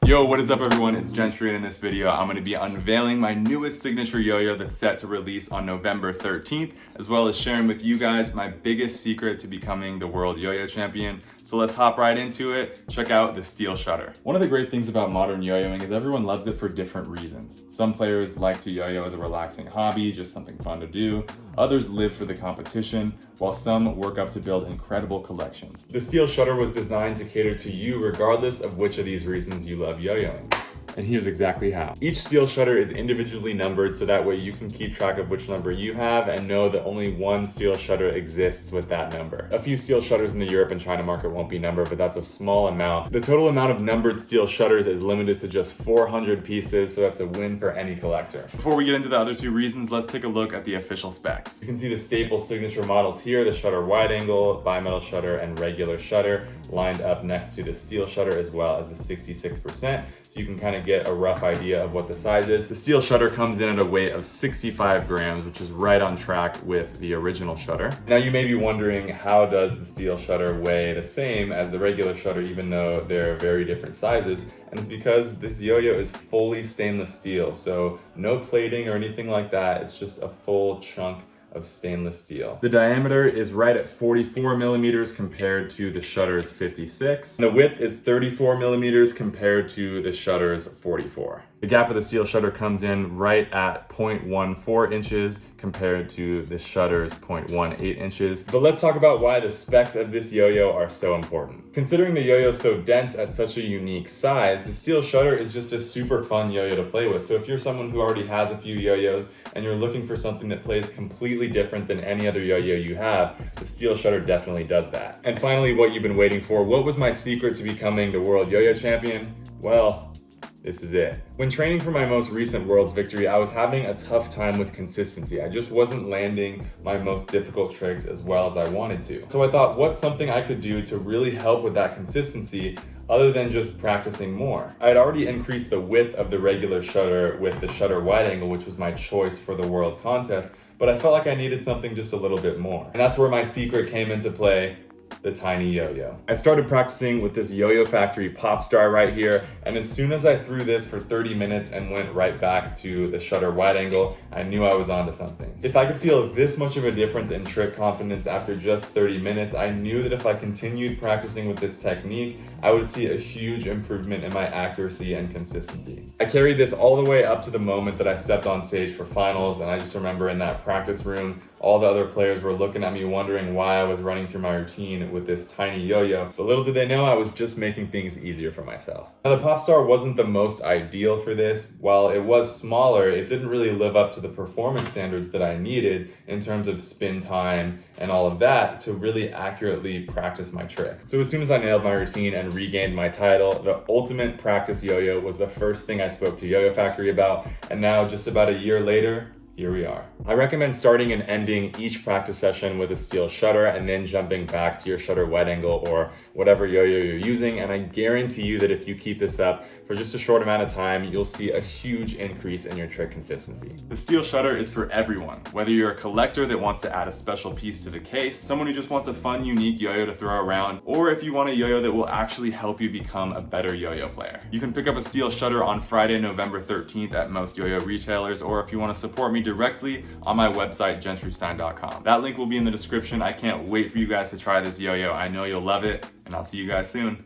Yo, what is up everyone? It's Gentry, and in this video, I'm gonna be unveiling my newest signature yo-yo that's set to release on November 13th, as well as sharing with you guys my biggest secret to becoming the world yo-yo champion. So let's hop right into it. Check out the steel shutter. One of the great things about modern yo-yoing is everyone loves it for different reasons. Some players like to yo-yo as a relaxing hobby, just something fun to do. Others live for the competition, while some work up to build incredible collections. The steel shutter was designed to cater to you regardless of which of these reasons you love yo-yoing. And here's exactly how. Each steel shutter is individually numbered so that way you can keep track of which number you have and know that only one steel shutter exists with that number. A few steel shutters in the Europe and China market won't be numbered, but that's a small amount. The total amount of numbered steel shutters is limited to just 400 pieces, so that's a win for any collector. Before we get into the other two reasons, let's take a look at the official specs. You can see the staple signature models here, the shutter wide angle, bimetal shutter, and regular shutter lined up next to the steel shutter, as well as the 66%. So you can kind of get a rough idea of what the size is. The steel shutter comes in at a weight of 65 grams, which is right on track with the original shutter. Now you may be wondering, how does the steel shutter weigh the same as the regular shutter, even though they're very different sizes? And it's because this yo-yo is fully stainless steel, so no plating or anything like that. It's just a full chunk of stainless steel. The diameter is right at 44 millimeters compared to the shutter's 56. The width is 34 millimeters compared to the shutter's 44. The gap of the steel shutter comes in right at 0.14 inches compared to the shutter's 0.18 inches. But let's talk about why the specs of this yo-yo are so important. Considering the yo-yo is so dense at such a unique size, the steel shutter is just a super fun yo-yo to play with. So if you're someone who already has a few yo-yos and you're looking for something that plays completely different than any other yo-yo you have, the steel shutter definitely does that. And finally, what you've been waiting for, what was my secret to becoming the world yo-yo champion? Well, this is it. When training for my most recent Worlds victory, I was having a tough time with consistency. I just wasn't landing my most difficult tricks as well as I wanted to. So I thought, what's something I could do to really help with that consistency other than just practicing more? I had already increased the width of the regular shutter with the shutter wide angle, which was my choice for the World contest, but I felt like I needed something just a little bit more. And that's where my secret came into play: the tiny yo-yo. I started practicing with this Yo-Yo Factory Pop Star right here, and as soon as I threw this for 30 minutes and went right back to the shutter wide angle, I knew I was onto something. If I could feel this much of a difference in trick confidence after just 30 minutes, I knew that if I continued practicing with this technique, I would see a huge improvement in my accuracy and consistency. I carried this all the way up to the moment that I stepped on stage for finals, and I just remember in that practice room, all the other players were looking at me wondering why I was running through my routine with this tiny yo-yo, but little did they know I was just making things easier for myself. Now, the Pop Star wasn't the most ideal for this. While it was smaller, it didn't really live up to the performance standards that I needed in terms of spin time and all of that to really accurately practice my tricks. So as soon as I nailed my routine and regained my title, the ultimate practice yo-yo was the first thing I spoke to Yo-Yo Factory about, and now just about a year later, here we are. I recommend starting and ending each practice session with a steel shutter and then jumping back to your shutter wide angle or whatever yo-yo you're using, and I guarantee you that if you keep this up for just a short amount of time, you'll see a huge increase in your trick consistency. The steel shutter is for everyone, whether you're a collector that wants to add a special piece to the case, someone who just wants a fun, unique yo-yo to throw around, or if you want a yo-yo that will actually help you become a better yo-yo player. You can pick up a steel shutter on Friday, November 13th at most yo-yo retailers, or if you want to support me directly, on my website, gentrystein.com. That link will be in the description. I can't wait for you guys to try this yo-yo. I know you'll love it, and I'll see you guys soon.